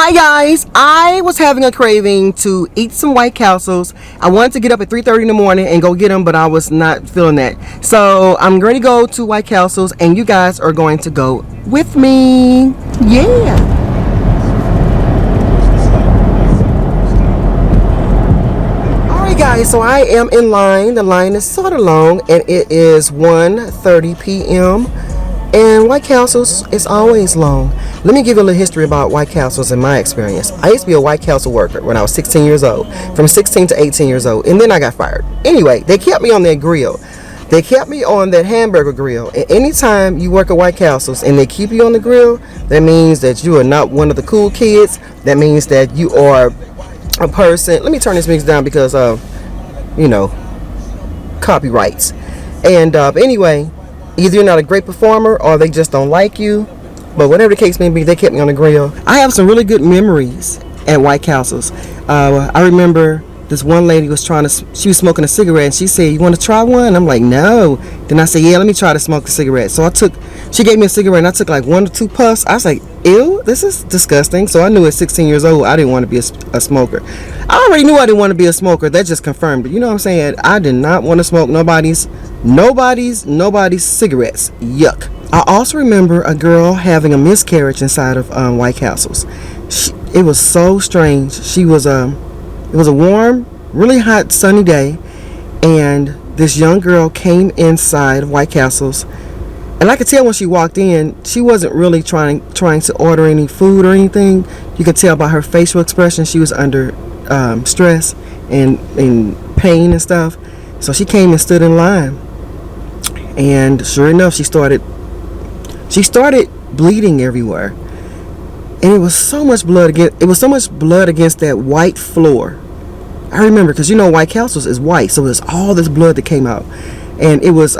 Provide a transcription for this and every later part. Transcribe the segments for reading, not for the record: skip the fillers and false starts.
Hi guys, I was having a craving to eat some White Castles. I wanted to get up at 3:30 in the morning and go get them, but I was not feeling that. So I'm going to go to White Castles and you guys are going to go with me. Yeah. Alright guys, so I am in line. The line is sort of long and it is 1:30 p.m. And White Castles is always long. Let me give you a little history about White Castles and my experience. I used to be a White Castle worker when I was 16 years old, from 16 to 18 years old, and then I got fired. Anyway, they kept me on that grill. They kept me on that hamburger grill. And anytime you work at White Castles and they keep you on the grill, that means that you are not one of the cool kids. That means that you are a person. Let me turn this mix down because of, copyrights. And anyway, either you're not a great performer or they just don't like you. But whatever the case may be, they kept me on the grill. I have some really good memories at White Castles. I remember this one lady she was smoking a cigarette and she said, "You want to try one?" I'm like, "No." Then I said, "Yeah, let me try to smoke a cigarette." So she gave me a cigarette and I took like 1 or 2 puffs. I was like, "Ew, this is disgusting." So I knew at 16 years old, I didn't want to be a smoker. I already knew I didn't want to be a smoker. That just confirmed it. You know what I'm saying? I did not want to smoke nobody's cigarettes. Yuck. I also remember a girl having a miscarriage inside of White Castles. It was so strange. It was a warm, really hot, sunny day, and this young girl came inside of White Castles, and I could tell when she walked in, she wasn't really trying to order any food or anything. You could tell by her facial expression she was under stress and pain and stuff. So she came and stood in line, and sure enough, she started bleeding everywhere, and it was so much blood against that white floor. I remember because White Castles is white, so there's all this blood that came out, and it was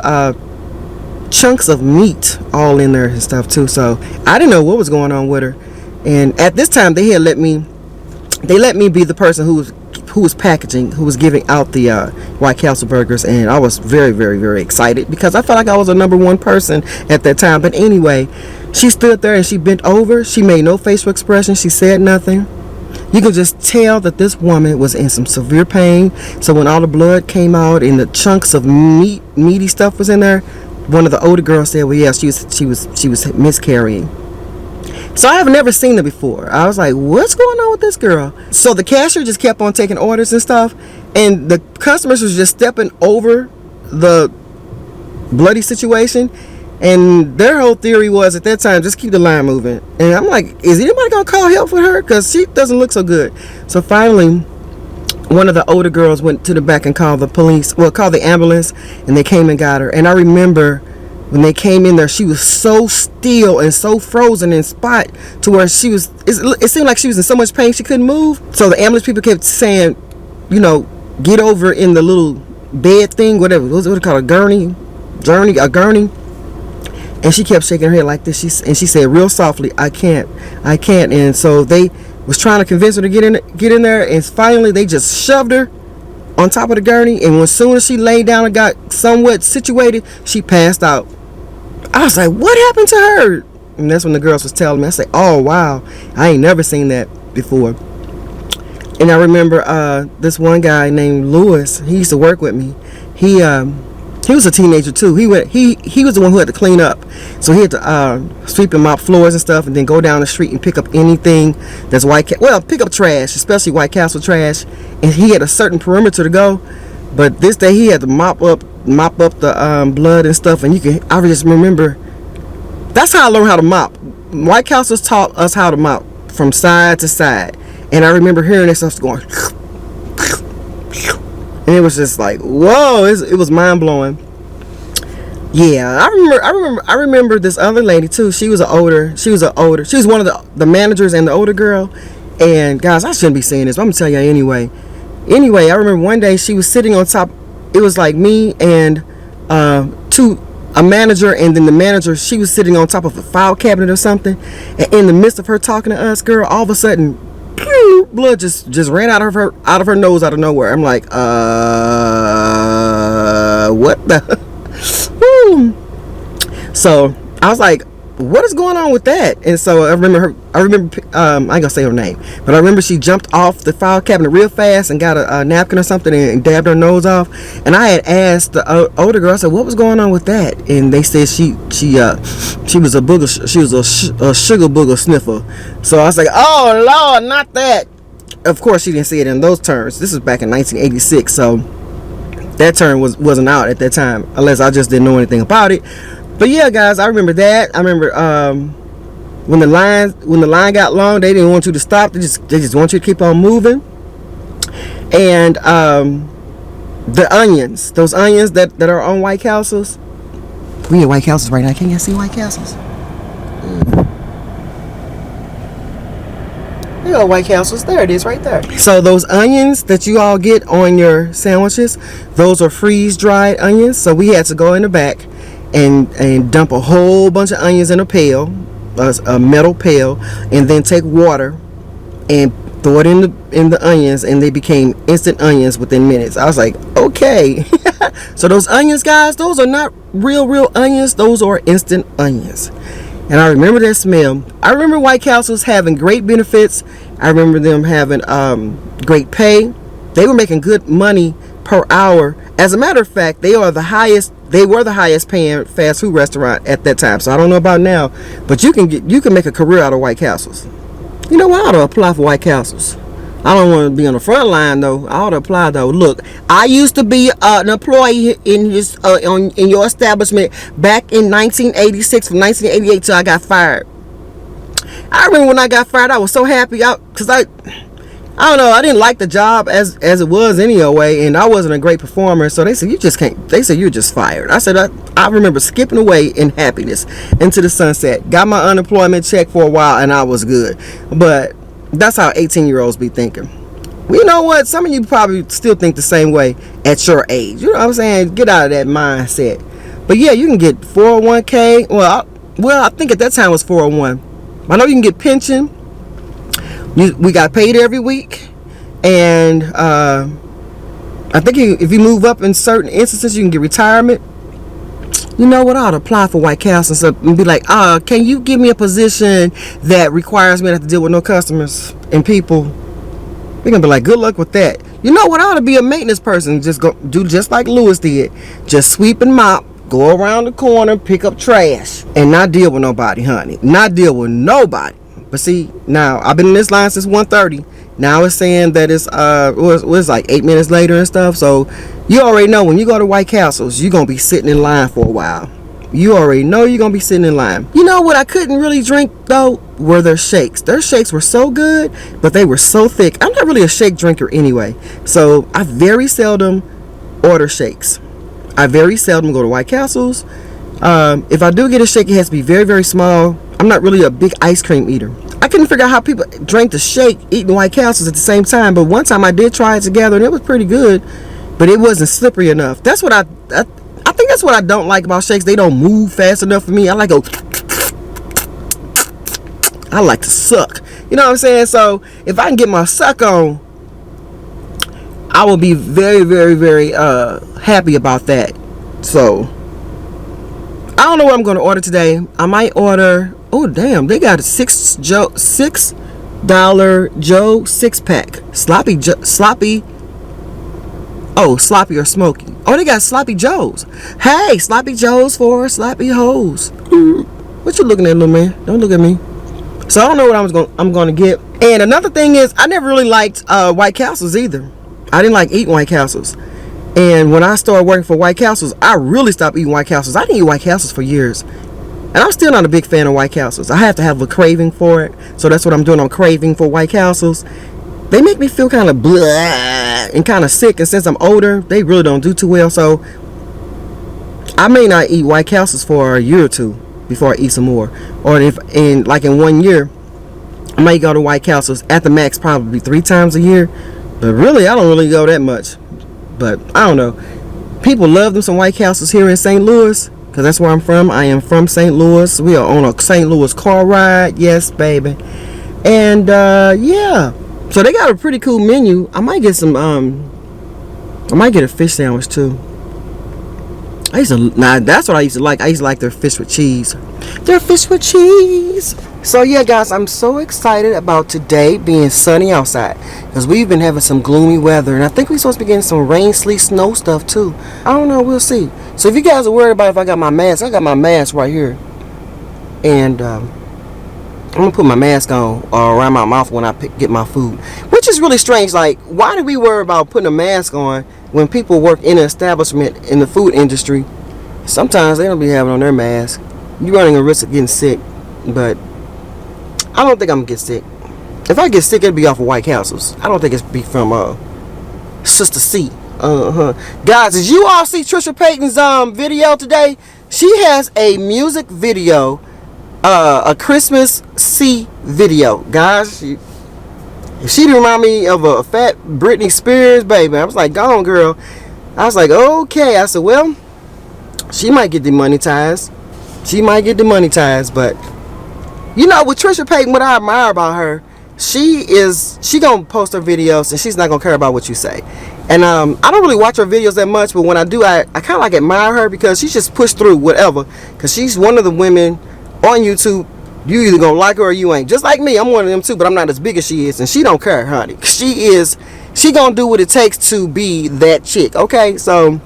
chunks of meat all in there and stuff too. So I didn't know what was going on with her, and at this time they let me be the person who was packaging, who was giving out the White Castle burgers, and I was very, very, very excited because I felt like I was a number one person at that time. But anyway, she stood there and she bent over. She made no facial expression. She said nothing. You could just tell that this woman was in some severe pain. So when all the blood came out and the chunks of meaty stuff was in there, one of the older girls said, "Well, yeah, she was miscarrying." So I have never seen her before. I was like, "What's going on with this girl?" So the cashier just kept on taking orders and stuff, and the customers was just stepping over the bloody situation. And their whole theory was at that time, just keep the line moving. And I'm like, is anybody gonna call help for her? Because she doesn't look so good. So finally, one of the older girls went to the back and called the police. Well, called the ambulance, and they came and got her. And I remember when they came in there, she was so still and so frozen in spot to where it seemed like she was in so much pain she couldn't move. So the ambulance people kept saying, get over in the little bed thing, whatever. What do you call it? A gurney. And she kept shaking her head like this. She said real softly, I can't. And so they was trying to convince her to get in there, and finally they just shoved her on top of the gurney, and as soon as she laid down and got somewhat situated, she passed out. I was like, what happened to her? And that's when the girls was telling me. I said, oh wow, I ain't never seen that before. And I remember this one guy named Lewis. He used to work with me. He was a teenager too. He was the one who had to clean up. So he had to sweep and mop floors and stuff, and then go down the street and pick up anything that's pick up trash, especially White Castle trash. And he had a certain perimeter to go. But this day he had to mop up the blood and stuff. And I just remember, that's how I learned how to mop. White Castles taught us how to mop from side to side. And I remember hearing that stuff going. And it was just like, whoa, it was mind-blowing. Yeah, I remember this other lady too. She was one of the managers and the older girl. And guys, I shouldn't be saying this, but I'm gonna tell you anyway. Anyway, I remember one day she was sitting on top. It was like me and a manager, and then the manager, she was sitting on top of a file cabinet or something. And in the midst of her talking to us, girl, all of a sudden, blood just ran out of her nose out of nowhere. I'm like, what the? So I was like, what is going on with that? And so I remember I ain't gonna say her name, but I remember she jumped off the file cabinet real fast and got a napkin or something and dabbed her nose off. And I had asked the older girl, I said, what was going on with that? And they said she was a booger, she was a sugar booger sniffer. So I was like, oh Lord, not that. Of course she didn't say it in those terms. This was back in 1986, so that term wasn't out at that time, unless I just didn't know anything about it. But yeah, guys, I remember that. I remember when the line got long, they didn't want you to stop. They just want you to keep on moving. And the onions, those onions that are on White Castles. We at White Castles right now. Can you see White Castles? There go White Castles. There it is, right there. So those onions that you all get on your sandwiches, those are freeze-dried onions. So we had to go in the back and dump a whole bunch of onions in a pail, a metal pail, and then take water and throw it in the onions, and they became instant onions within minutes. I was like, okay. So those onions, guys, those are not real onions. Those are instant onions. And I remember that smell. I remember White Castles having great benefits. I remember them having great pay. They were making good money per hour. As a matter of fact, they were the highest paying fast food restaurant at that time. So I don't know about now, but you can make a career out of White Castles. You know what? I ought to apply for White Castles. I don't want to be on the front line though. I ought to apply though. Look, I used to be an employee in your establishment back in 1986 from 1988 till I got fired. I remember when I got fired, I was so happy because I don't know, I didn't like the job as it was anyway, and I wasn't a great performer. So they said, you just can't. They said, you're just fired. I said, I remember skipping away in happiness into the sunset. Got my unemployment check for a while, and I was good. But that's how 18-year-olds be thinking. Well, you know what? Some of you probably still think the same way at your age. You know what I'm saying? Get out of that mindset. But yeah, you can get 401k. Well, I think at that time it was 401. I know you can get pension. We got paid every week, and I think if you move up in certain instances, you can get retirement. You know what? I ought to apply for White Castles and be like, can you give me a position that requires me to have to deal with no customers and people? They're gonna be like, good luck with that. You know what? I ought to be a maintenance person. Just go do just like Lewis did. Just sweep and mop, go around the corner, pick up trash, and not deal with nobody, honey. Not deal with nobody. But see, now I've been in this line since 1:30. Now it's saying that it's was like 8 minutes later and stuff. So you already know when you go to White Castles, you're gonna be sitting in line for a while. You already know you're gonna be sitting in line. You know what I couldn't really drink though were their shakes. Their shakes were so good, but they were so thick. I'm not really a shake drinker anyway, so I very seldom order shakes. I very seldom go to White Castles. If I do get a shake, it has to be very, very small. I'm not really a big ice cream eater. I couldn't figure out how people drank the shake eating White Castles at the same time, but one time I did try it together and it was pretty good, but it wasn't slippery enough. That's what I think that's what I don't like about shakes. They don't move fast enough for me. I like to suck. You know what I'm saying? So if I can get my suck on, I will be very, very, very happy about that. So I don't know what I'm going to order today. I might order. Oh damn! They got a $6 Joe 6-pack sloppy. Oh, sloppy or smoky. Oh, they got sloppy Joes. Hey, sloppy Joes for sloppy hoes. What you looking at, little man? Don't look at me. So I don't know what I'm going to get. And another thing is, I never really liked White Castles either. I didn't like eating White Castles. And when I started working for White Castles, I really stopped eating White Castles. I didn't eat White Castles for years. And I'm still not a big fan of White Castles. I have to have a craving for it. So that's what I'm doing. I'm craving for White Castles. They make me feel kind of blah and kind of sick. And since I'm older, they really don't do too well. So I may not eat White Castles for a year or two before I eat some more. Or if in 1 year, I might go to White Castles at the max probably 3 times a year. But really, I don't really go that much. But I don't know. People love them some White Castles here in St. Louis. Because that's where I'm from. I am from St. Louis. We are on a St. Louis car ride. Yes, baby. And, yeah. So they got a pretty cool menu. I might get some, I might get a fish sandwich, too. Now that's what I used to like. I used to like their fish with cheese. Their fish with cheese. So yeah, guys, I'm so excited about today being sunny outside because we've been having some gloomy weather, and I think we're supposed to be getting some rain, sleet, snow stuff too. I don't know. We'll see. So if you guys are worried about if I got my mask right here, and I'm gonna put my mask on around my mouth when I get my food, which is really strange. Like, why do we worry about putting a mask on when people work in an establishment in the food industry? Sometimes they don't be having on their mask. You're running a risk of getting sick, but I don't think I'm gonna get sick. If I get sick, it'll be off of White Castles. I don't think it's be from Sister C. Guys, did you all see Trisha Payton's video today? She has a music video, a Christmas C video, guys. She remind me of a fat Britney Spears baby. I was like, go on, girl. I was like, okay. I said, well, she might get demonetized. But you know, with Trisha Payton, what I admire about her, she gonna post her videos and she's not gonna care about what you say. And I don't really watch her videos that much, but when I do, I kind of like admire her because she's just pushed through whatever. Because she's one of the women on YouTube, you either gonna like her or you ain't. Just like me, I'm one of them too, but I'm not as big as she is, and she don't care, honey. She gonna do what it takes to be that chick. Okay, so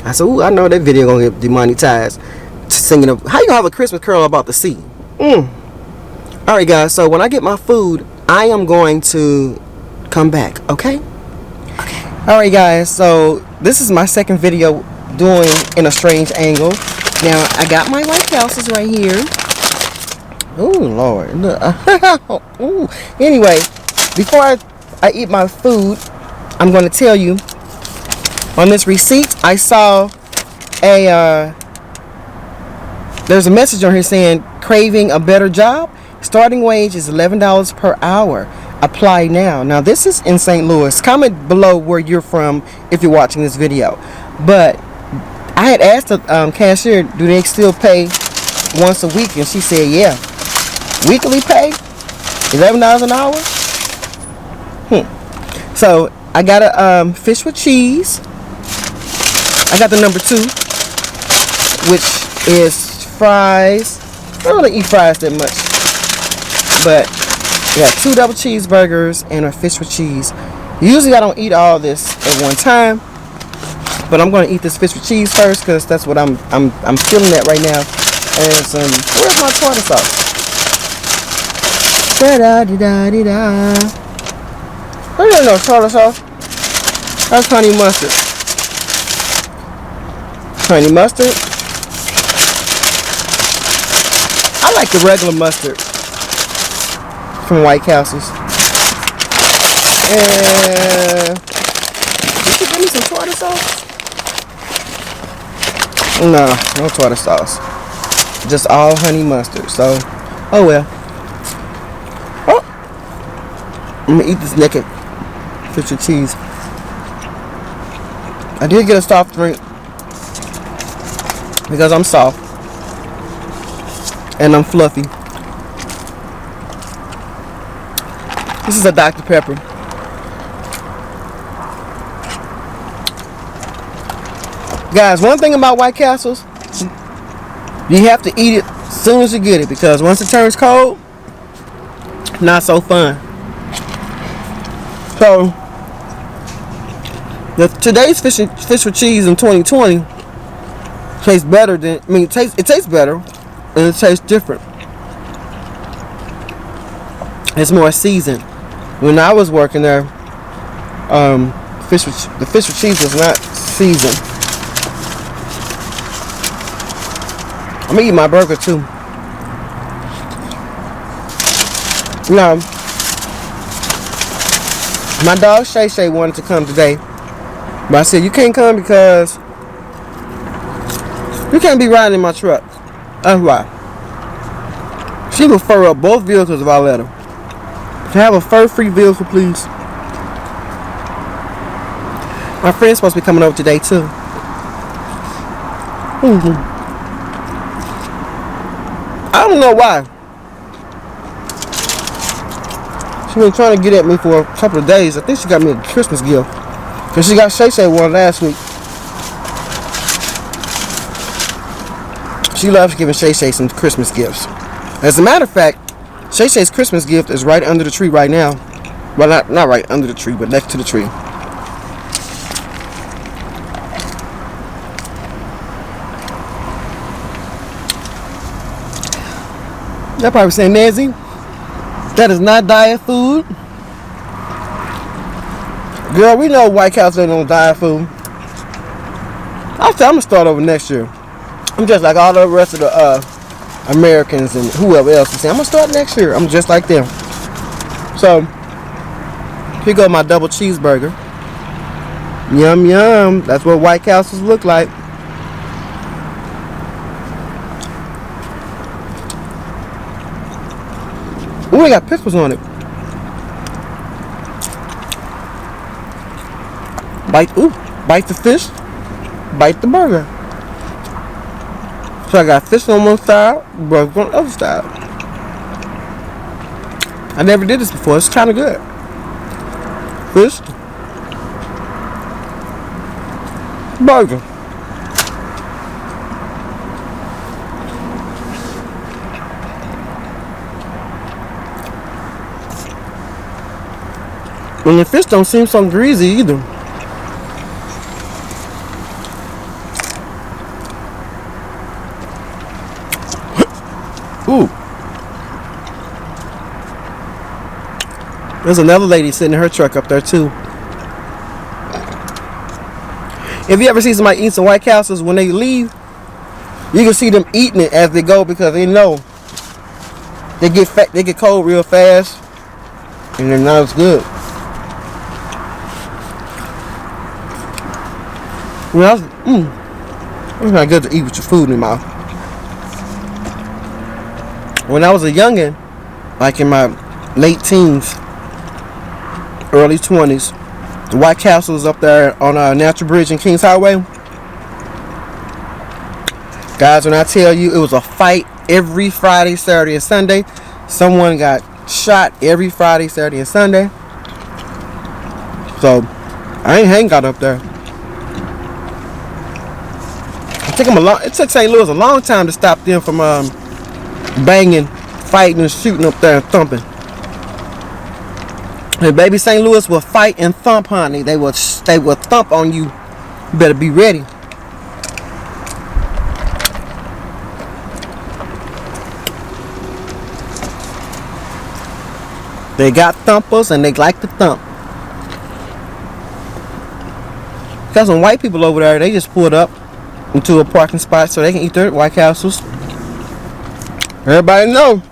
I said, ooh, I know that video gonna get demonetized. Singing how you gonna have a Christmas carol about the sea? Alright, guys, so when I get my food, I am going to come back. Okay. Alright, guys, so this is my second video doing in a strange angle. Now I got my White Castles right here. Oh Lord. Ooh. Anyway, before I eat my food, I'm going to tell you on this receipt I saw there's a message on here saying craving a better job. Starting wage is $11 per hour. Apply now. Now this is in St. Louis. Comment below where you're from if you're watching this video. But I had asked the cashier, do they still pay once a week? And she said, yeah. Weekly pay? $11 an hour? So I got a fish with cheese. I got the number 2, which is fries. I don't really eat fries that much. But yeah, 2 double cheeseburgers and a fish with cheese. Usually I don't eat all this at one time, but I'm gonna eat this fish with cheese first because that's what I'm feeling that right now. And some, where's my tartar sauce? Da da da da da. I don't know tartar sauce. That's honey mustard. Honey mustard. I like the regular mustard from White Castles. And did you give me some tartar sauce? No tartar sauce. Just all honey mustard. So, oh well. Oh, I'm gonna eat this naked fish with cheese. I did get a soft drink because I'm soft and I'm fluffy. This is a Dr. Pepper. Guys, one thing about White Castles, you have to eat it as soon as you get it because once it turns cold, not so fun. So, today's fish with cheese in 2020 tastes better than, it tastes better and it tastes different. It's more seasoned. When I was working there, the fish with cheese was not seasoned. I'm gonna eat my burger too. Now, my dog Shay Shay wanted to come today, but I said you can't come because you can't be riding in my truck. That's why. She will fur up both vehicles if I let her. Can I have a fur-free vehicle, please? My friend's supposed to be coming over today too. I don't know why. She's been trying to get at me for a couple of days. I think she got me a Christmas gift. Because she got Shay Shay one last week. She loves giving Shay Shay some Christmas gifts. As a matter of fact, Shay Shay's Christmas gift is right under the tree right now. Well, not right under the tree, but next to the tree. Y'all probably saying, Nancy, that is not diet food. Girl, we know White Castle ain't on diet food. I'm gonna start over next year. I'm just like all the rest of the Americans and whoever else is saying, I'm gonna start next year. I'm just like them. So here go my double cheeseburger. Yum yum. That's what White Castles look like. Ooh, it got pickles on it. Bite the fish, bite the burger. So I got fish on one side, burger on the other side. I never did this before. It's kind of good. Fish, burger. And the fish don't seem so greasy either. Ooh. There's another lady sitting in her truck up there too. If you ever see somebody eat some White Castles, when they leave, you can see them eating it as they go because they know they get fat, they get cold real fast, and they're not as good. Well, it's not good to eat with your food in your mouth. When I was a youngin', like in my late teens, early 20s, the White Castle was up there on Natural Bridge and Kings Highway. Guys, when I tell you it was a fight every Friday, Saturday, and Sunday, someone got shot every Friday, Saturday, and Sunday. So I ain't hang out up there. It took St. Louis a long time to stop them from banging, fighting, and shooting up there and thumping. And baby, St. Louis will fight and thump, honey. They will thump on you. You better be ready. They got thumpers and they like to thump. Got some white people over there. They just pulled up into a parking spot so they can eat their White Castles. Everybody know,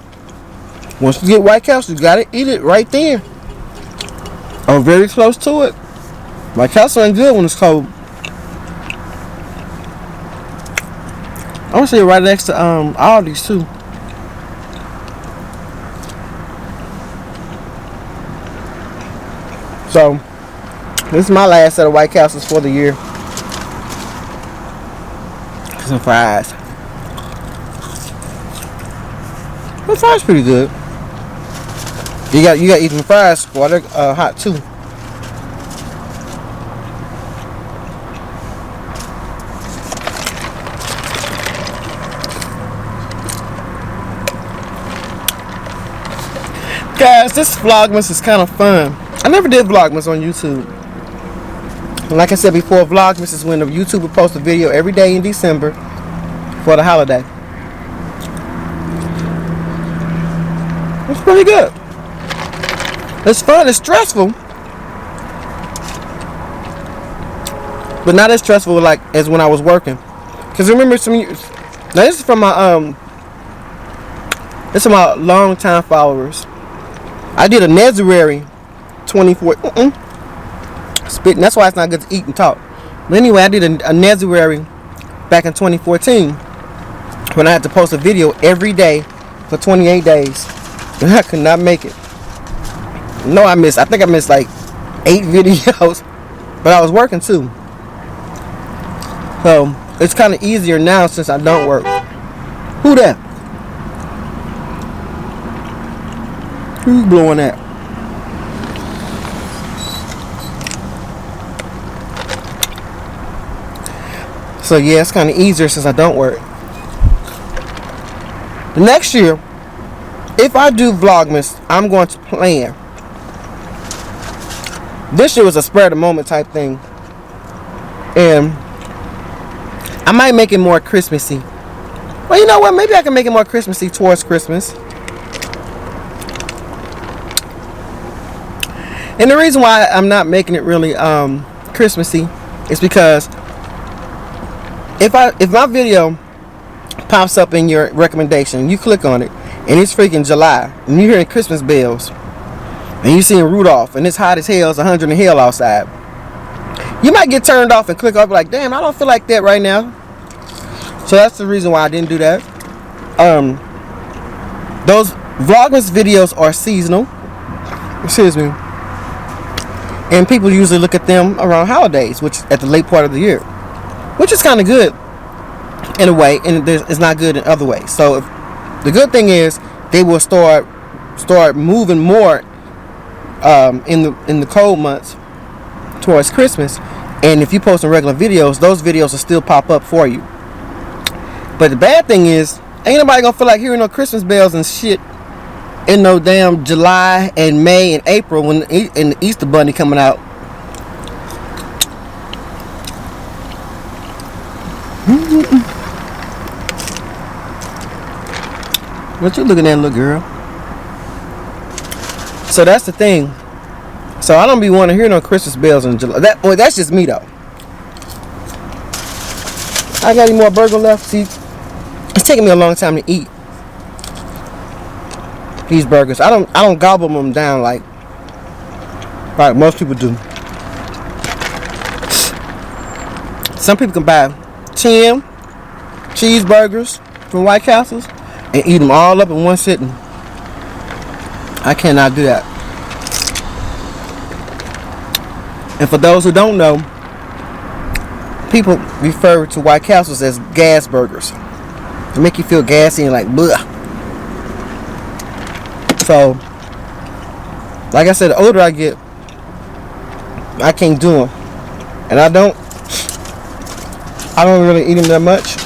once you get White Castle, you gotta eat it right there or very close to it. White Castle ain't good when it's cold. I want to say right next to Aldi's too. So this is my last set of White Castles for the year. Some fries. The fries pretty good. You got to eat some fries while they're hot too. Guys, this Vlogmas is kind of fun. I never did Vlogmas on YouTube. And like I said before, Vlogmas is when the YouTuber posts a video every day in December for the holiday. It's pretty good. It's fun. It's stressful, but not as stressful like as when I was working. Cause remember some years. Now this is from my long time followers. I did a Nezarary 24. Spitting. That's why it's not good to eat and talk. But anyway, I did a Nezarary back in 2014 when I had to post a video every day for 28 days. And I could not make it. No, I think I missed like 8 videos. But I was working too. So it's kind of easier now since I don't work. Who that? Who's blowing that? So yeah, it's kind of easier since I don't work. The next year, if I do Vlogmas, I'm going to plan. This year was a spur of the moment type thing, and I might make it more Christmassy. Well, you know what? Maybe I can make it more Christmassy towards Christmas. And the reason why I'm not making it really Christmassy is because if my video pops up in your recommendation, you click on it, and it's freaking July, and you're hearing Christmas bells, and you're seeing Rudolph, and it's hot as hell, it's 100 in hell outside, you might get turned off and click off like, damn, I don't feel like that right now. So that's the reason why I didn't do that. Those Vlogmas videos are seasonal. Excuse me. And people usually look at them around holidays, which at the late part of the year, which is kind of good in a way, and it's not good in other ways. So the good thing is they will start moving more in the cold months towards Christmas. And if you post some regular videos, those videos will still pop up for you. But the bad thing is, ain't nobody gonna feel like hearing no Christmas bells and shit in no damn July and May and April when the Easter Bunny coming out. What you looking at, little girl? So that's the thing. So I don't be wanting to hear no Christmas bells in July. That's just me though. I got any more burger left? See, it's taking me a long time to eat these burgers. I don't gobble them down like most people do. Some people can buy 10 cheeseburgers from White Castles and eat them all up in one sitting. I cannot do that. And for those who don't know, people refer to White Castles as gas burgers. They make you feel gassy and like bleh. So, like I said, the older I get, I can't do them, and I don't really eat them that much.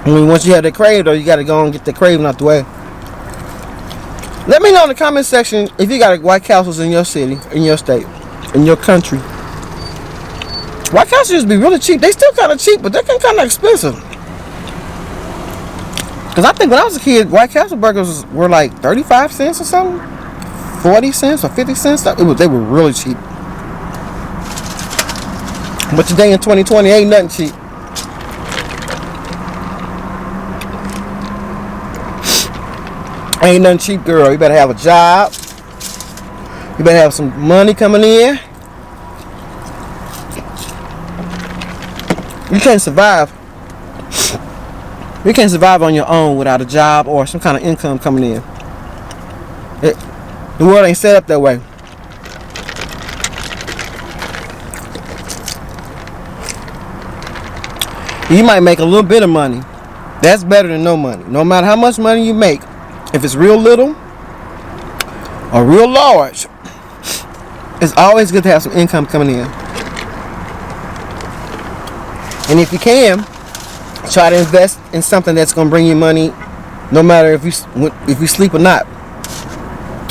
I mean, once you have that crave, though, you got to go and get the craving out the way. Let me know in the comment section if you got White Castles in your city, in your state, in your country. White Castles used to be really cheap. They still kind of cheap, but they're kind of expensive. Because I think when I was a kid, White Castle burgers were like 35 cents or something. 40 cents or 50 cents. They were really cheap. But today in 2020, ain't nothing cheap. Ain't nothing cheap, girl. You better have a job. You better have some money coming in. You can't survive. You can't survive on your own without a job or some kind of income coming in. The world ain't set up that way. You might make a little bit of money. That's better than no money. No matter how much money you make, if it's real little or real large, it's always good to have some income coming in. And if you can, try to invest in something that's going to bring you money no matter if you sleep or not.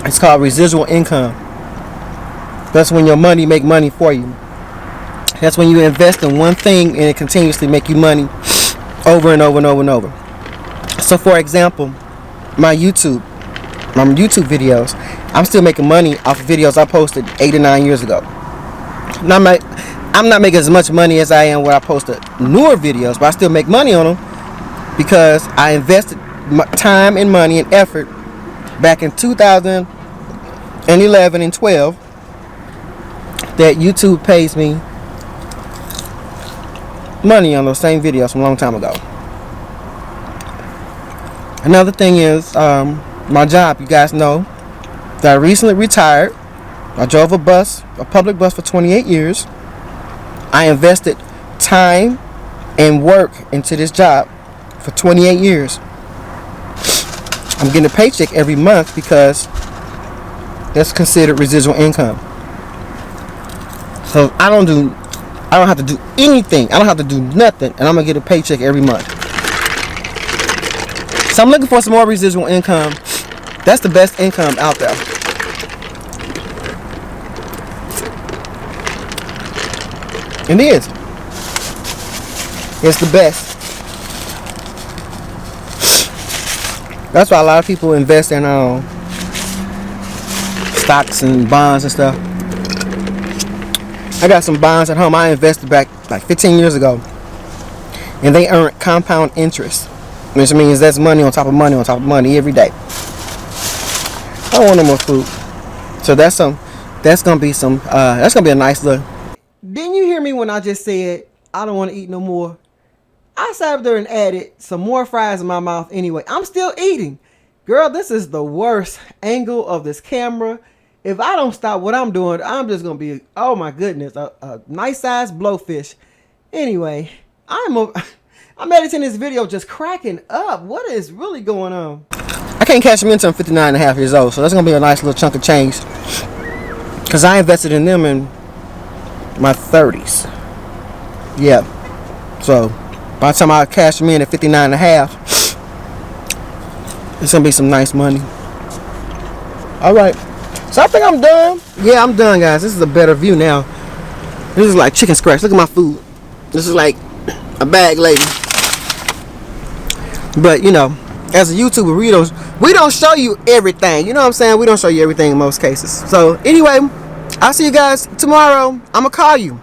It's called residual income. That's when your money make money for you. That's when you invest in one thing and it continuously make you money over and over and over and over. So for example, my YouTube videos, I'm still making money off of videos I posted 8 or 9 years ago. Now I'm not making as much money as I am when I posted newer videos, but I still make money on them because I invested time and money and effort back in 2011 and 12 that YouTube pays me money on those same videos from a long time ago. Another thing is my job. You guys know that I recently retired. I drove a public bus for 28 years. I invested time and work into this job for 28 years. I'm getting a paycheck every month because that's considered residual income. So I don't have to do anything. I don't have to do nothing, and I'm gonna get a paycheck every month. So I'm looking for some more residual income. That's the best income out there. It is. It's the best. That's why a lot of people invest in stocks and bonds and stuff. I got some bonds at home I invested back like 15 years ago, and they earn compound interest, which means that's money on top of money on top of money every day. I don't want no more food, so that's gonna be a nice look. Didn't you hear me when I just said I don't want to eat no more? I sat up there and added some more fries in my mouth anyway. I'm still eating. Girl, this is the worst angle of this camera. If I don't stop what I'm doing, I'm just going to be, oh my goodness, a nice sized blowfish. Anyway, I'm editing this video just cracking up. What is really going on? I can't cash them in until I'm 59 and a half years old, so that's going to be a nice little chunk of change. Because I invested in them in my 30s. Yeah. So by the time I cash them in at 59 and a half, it's going to be some nice money. Alright. So I think I'm done. Yeah, I'm done, guys. This is a better view now. This is like chicken scratch. Look at my food. This is like a bag lady. But, you know, as a YouTuber, we don't show you everything. You know what I'm saying? We don't show you everything in most cases. So, anyway, I'll see you guys tomorrow. I'm going to call you.